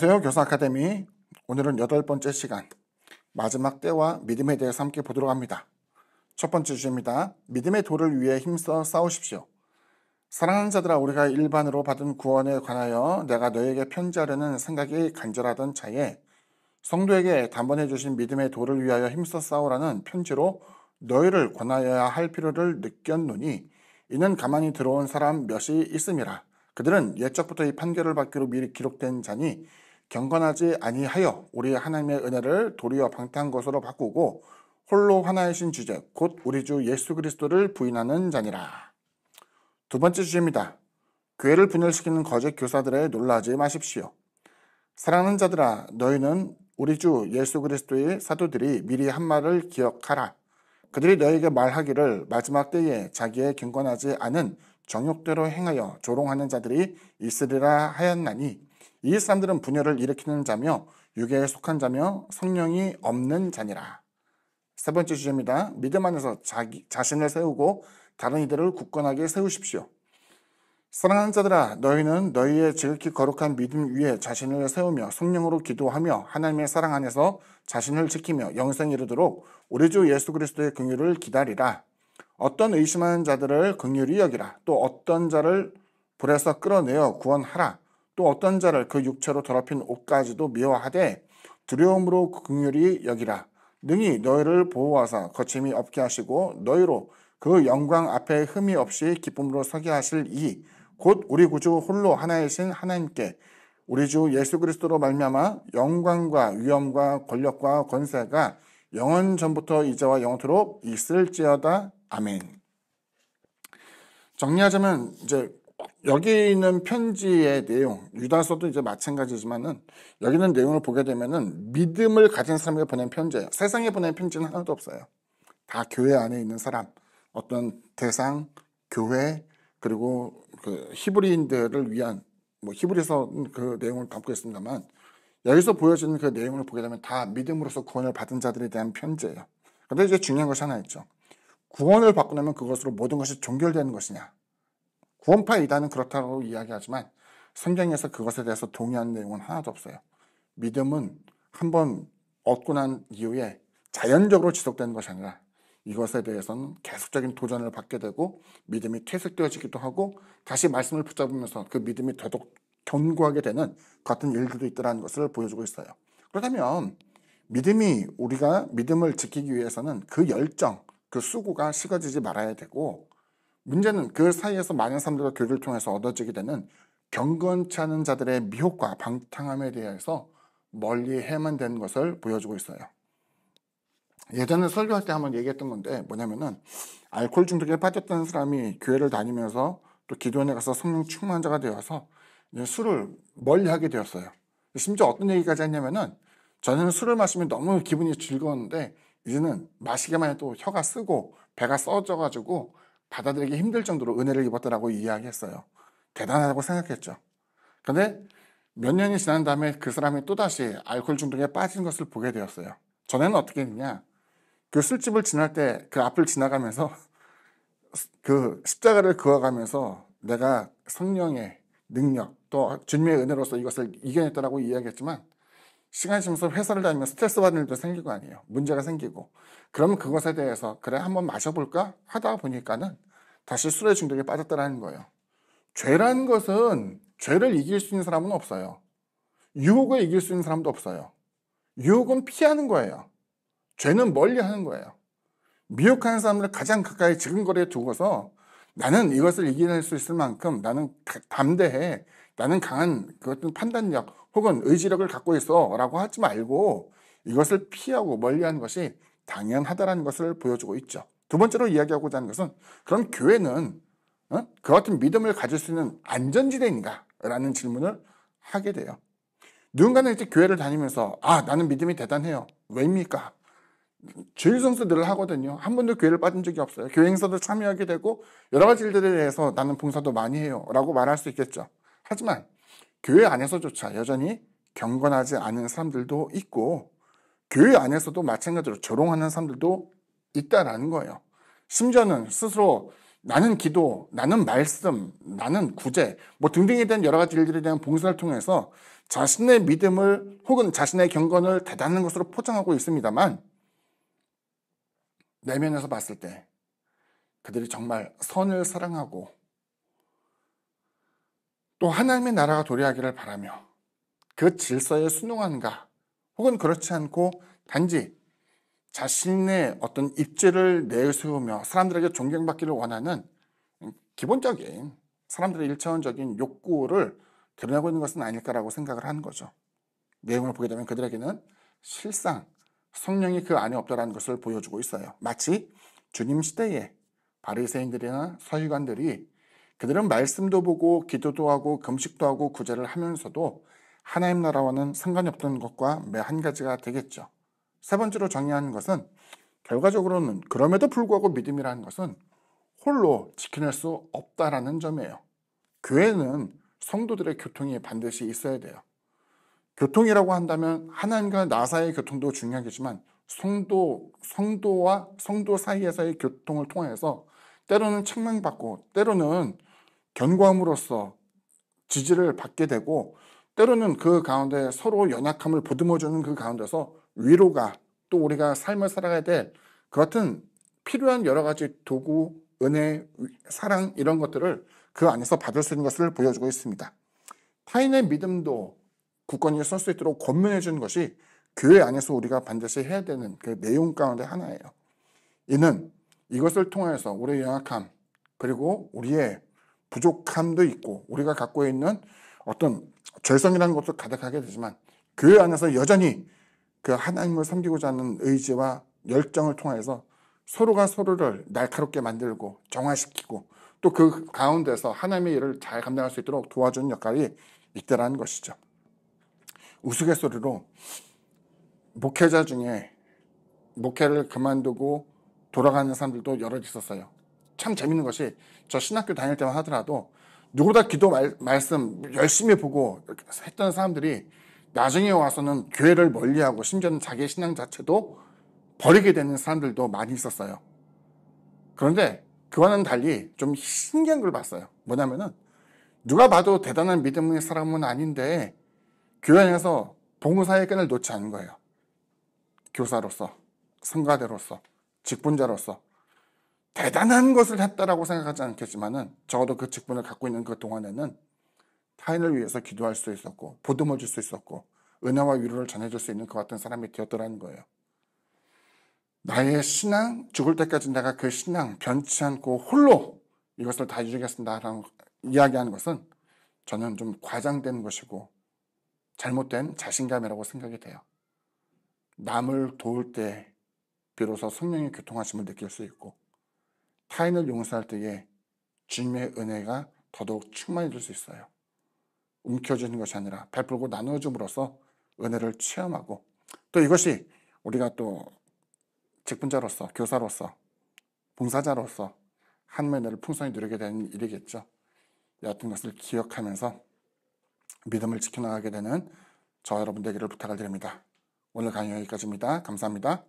안녕하세요. 교사 아카데미. 오늘은 8번째 시간, 마지막 때와 믿음에 대해서 함께 보도록 합니다. 첫 번째 주제입니다. 믿음의 도를 위해 힘써 싸우십시오. 사랑하는 자들아, 우리가 일반으로 받은 구원에 관하여 내가 너에게 편지하려는 생각이 간절하던 차에 성도에게 단번에 주신 믿음의 도를 위하여 힘써 싸우라는 편지로 너희를 권하여야 할 필요를 느꼈노니 이는 가만히 들어온 사람 몇이 있음이라. 그들은 옛적부터 이 판결을 받기로 미리 기록된 자니 경건하지 아니하여 우리 하나님의 은혜를 도리어 방탕한 것으로 바꾸고 홀로 하나이신 주제 곧 우리 주 예수 그리스도를 부인하는 자니라. 두 번째 주제입니다. 교회를 분열시키는 거짓 교사들에 놀라지 마십시오. 사랑하는 자들아, 너희는 우리 주 예수 그리스도의 사도들이 미리 한 말을 기억하라. 그들이 너에게 말하기를 마지막 때에 자기의 경건하지 않은 정욕대로 행하여 조롱하는 자들이 있으리라 하였나니 이 사람들은 분열을 일으키는 자며 육에 속한 자며 성령이 없는 자니라. 세 번째 주제입니다. 믿음 안에서 자신을 세우고 다른 이들을 굳건하게 세우십시오. 사랑하는 자들아, 너희는 너희의 지극히 거룩한 믿음 위에 자신을 세우며 성령으로 기도하며 하나님의 사랑 안에서 자신을 지키며 영생에 이르도록 우리 주 예수 그리스도의 긍휼을 기다리라. 어떤 의심하는 자들을 긍휼히 여기라. 또 어떤 자를 불에서 끌어내어 구원하라. 또 어떤 자를 그 육체로 더럽힌 옷까지도 미워하되 두려움으로 긍휼히 여기라. 능히 너희를 보호하사 거침이 없게 하시고 너희로 그 영광 앞에 흠이 없이 기쁨으로 서게 하실 이 곧 우리 구주 홀로 하나이신 하나님께 우리 주 예수 그리스도로 말미암아 영광과 위엄과 권력과 권세가 영원 전부터 이제와 영원토록 있을지어다. 아멘. 정리하자면 이제 여기 있는 편지의 내용, 유다서도 이제 마찬가지지만은 여기 있는 내용을 보게 되면은 믿음을 가진 사람에게 보낸 편지예요. 세상에 보낸 편지는 하나도 없어요. 다 교회 안에 있는 사람, 어떤 대상, 교회, 그리고 그 히브리인들을 위한 히브리서 그 내용을 담고 있습니다만 여기서 보여지는 그 내용을 보게 되면 다 믿음으로서 구원을 받은 자들에 대한 편지예요. 그런데 이제 중요한 것이 하나 있죠. 구원을 받고 나면 그것으로 모든 것이 종결되는 것이냐. 구원파 이단은 그렇다고 이야기하지만 성경에서 그것에 대해서 동의하는 내용은 하나도 없어요. 믿음은 한번 얻고 난 이후에 자연적으로 지속되는 것이 아니라 이것에 대해서는 계속적인 도전을 받게 되고 믿음이 퇴색되어지기도 하고 다시 말씀을 붙잡으면서 그 믿음이 더더욱 견고하게 되는 같은 일들도 있다는 것을 보여주고 있어요. 그렇다면 우리가 믿음을 지키기 위해서는 그 열정, 그 수고가 식어지지 말아야 되고 문제는 그 사이에서 많은 사람들과 교류를 통해서 얻어지게 되는 경건치 않은 자들의 미혹과 방탕함에 대해서 멀리해야만 되는 것을 보여주고 있어요. 예전에 설교할 때 한번 얘기했던 건데 뭐냐면은 알코올 중독에 빠졌던 사람이 교회를 다니면서 또 기도원에 가서 성령 충만한 자가 되어서 술을 멀리하게 되었어요. 심지어 어떤 얘기까지 했냐면은 저는 술을 마시면 너무 기분이 즐거웠는데 이제는 마시기만 해도 혀가 쓰고 배가 써져가지고 받아들이기 힘들 정도로 은혜를 입었다라고 이야기했어요. 대단하다고 생각했죠. 그런데 몇 년이 지난 다음에 그 사람이 또다시 알코올 중독에 빠진 것을 보게 되었어요. 전에는 어떻게 했느냐. 그 술집을 지날 때 그 앞을 지나가면서 그 십자가를 그어가면서 내가 성령의 능력 또 주님의 은혜로서 이것을 이겨냈다라고 이야기했지만 시간이 지나면서 회사를 다니면서 스트레스 받는 일도 생기고 아니에요. 문제가 생기고 그러면 그것에 대해서 그래 한번 마셔볼까 하다 보니까는 다시 술의 중독에 빠졌다라는 거예요. 죄라는 것은 죄를 이길 수 있는 사람은 없어요. 유혹을 이길 수 있는 사람도 없어요. 유혹은 피하는 거예요. 죄는 멀리하는 거예요. 미혹하는 사람들을 가장 가까이 지근거리에 두고서 나는 이것을 이겨낼 수 있을 만큼 나는 담대해, 나는 강한 그 어떤 판단력 혹은 의지력을 갖고 있어 라고 하지 말고 이것을 피하고 멀리하는 것이 당연하다는 것을 보여주고 있죠. 두 번째로 이야기하고자 하는 것은 그럼 교회는 그 같은 믿음을 가질 수 있는 안전지대인가? 라는 질문을 하게 돼요. 누군가는 이제 교회를 다니면서 나는 믿음이 대단해요. 왜입니까? 주일성수 늘 하거든요. 한 번도 교회를 빠진 적이 없어요. 교회 행사도 참여하게 되고 여러 가지 일들에 대해서 나는 봉사도 많이 해요 라고 말할 수 있겠죠. 하지만 교회 안에서조차 여전히 경건하지 않은 사람들도 있고 교회 안에서도 마찬가지로 조롱하는 사람들도 있다라는 거예요. 심지어는 스스로 나는 기도, 나는 말씀, 나는 구제, 뭐 등등에 대한 여러 가지 일들에 대한 봉사를 통해서 자신의 믿음을 혹은 자신의 경건을 대단한 것으로 포장하고 있습니다만, 내면에서 봤을 때 그들이 정말 선을 사랑하고 또 하나님의 나라가 도래하기를 바라며 그 질서에 순응한가, 혹은 그렇지 않고 단지 자신의 어떤 입지를 내세우며 사람들에게 존경받기를 원하는 기본적인 사람들의 일차원적인 욕구를 드러내고 있는 것은 아닐까라고 생각을 하는 거죠. 내용을 보게 되면 그들에게는 실상 성령이 그 안에 없다라는 것을 보여주고 있어요. 마치 주님 시대에 바리새인들이나 서기관들이 그들은 말씀도 보고 기도도 하고 금식도 하고 구제를 하면서도 하나님 나라와는 상관이 없던 것과 매 한 가지가 되겠죠. 세 번째로 정의하는 것은 결과적으로는 그럼에도 불구하고 믿음이라는 것은 홀로 지켜낼 수 없다라는 점이에요. 교회는 성도들의 교통이 반드시 있어야 돼요. 교통이라고 한다면 하나님과 나 사이의 교통도 중요하겠지만 성도와 성도 사이에서의 교통을 통해서 때로는 책망받고 때로는 견고함으로써 지지를 받게 되고 때로는 그 가운데 서로 연약함을 보듬어주는 그 가운데서 위로가, 또 우리가 삶을 살아가야 될 그 같은 필요한 여러 가지 도구, 은혜, 사랑 이런 것들을 그 안에서 받을 수 있는 것을 보여주고 있습니다. 타인의 믿음도 굳건히 설 수 있도록 권면해 주는 것이 교회 안에서 우리가 반드시 해야 되는 그 내용 가운데 하나예요. 이는 이것을 통해서 우리의 연약함, 그리고 우리의 부족함도 있고 우리가 갖고 있는 어떤 죄성이라는 것도 가득하게 되지만 교회 안에서 여전히 그 하나님을 섬기고자 하는 의지와 열정을 통해서 서로가 서로를 날카롭게 만들고 정화시키고 또 그 가운데서 하나님의 일을 잘 감당할 수 있도록 도와주는 역할이 있다라는 것이죠. 우스갯소리로 목회자 중에 목회를 그만두고 돌아가는 사람들도 여럿 있었어요. 참 재밌는 것이 저 신학교 다닐 때만 하더라도 누구보다 기도 말씀 열심히 보고 했던 사람들이 나중에 와서는 교회를 멀리하고 심지어는 자기의 신앙 자체도 버리게 되는 사람들도 많이 있었어요. 그런데 그와는 달리 좀 신기한 걸 봤어요. 뭐냐면은 누가 봐도 대단한 믿음의 사람은 아닌데 교회 안에서 봉사의 끈을 놓지 않은 거예요. 교사로서, 성가대로서, 직분자로서 대단한 것을 했다라고 생각하지 않겠지만은 적어도 그 직분을 갖고 있는 그 동안에는 타인을 위해서 기도할 수 있었고 보듬어 줄 수 있었고 은혜와 위로를 전해줄 수 있는 그 같은 사람이 되었더라는 거예요. 나의 신앙, 죽을 때까지 내가 그 신앙 변치 않고 홀로 이것을 다 이루겠습니다라고 이야기하는 것은 저는 좀 과장된 것이고 잘못된 자신감이라고 생각이 돼요. 남을 도울 때 비로소 성령의 교통하심을 느낄 수 있고 타인을 용서할 때에 주님의 은혜가 더더욱 충만해질 수 있어요. 움켜쥐는 것이 아니라 베풀고 나누어줌으로써 은혜를 체험하고 또 이것이 우리가 또 직분자로서, 교사로서, 봉사자로서 하나님의 은혜를 풍성히 누리게 되는 일이겠죠. 여하튼 것을 기억하면서 믿음을 지켜나가게 되는 저와 여러분 되기를 부탁을 드립니다. 오늘 강의 여기까지입니다. 감사합니다.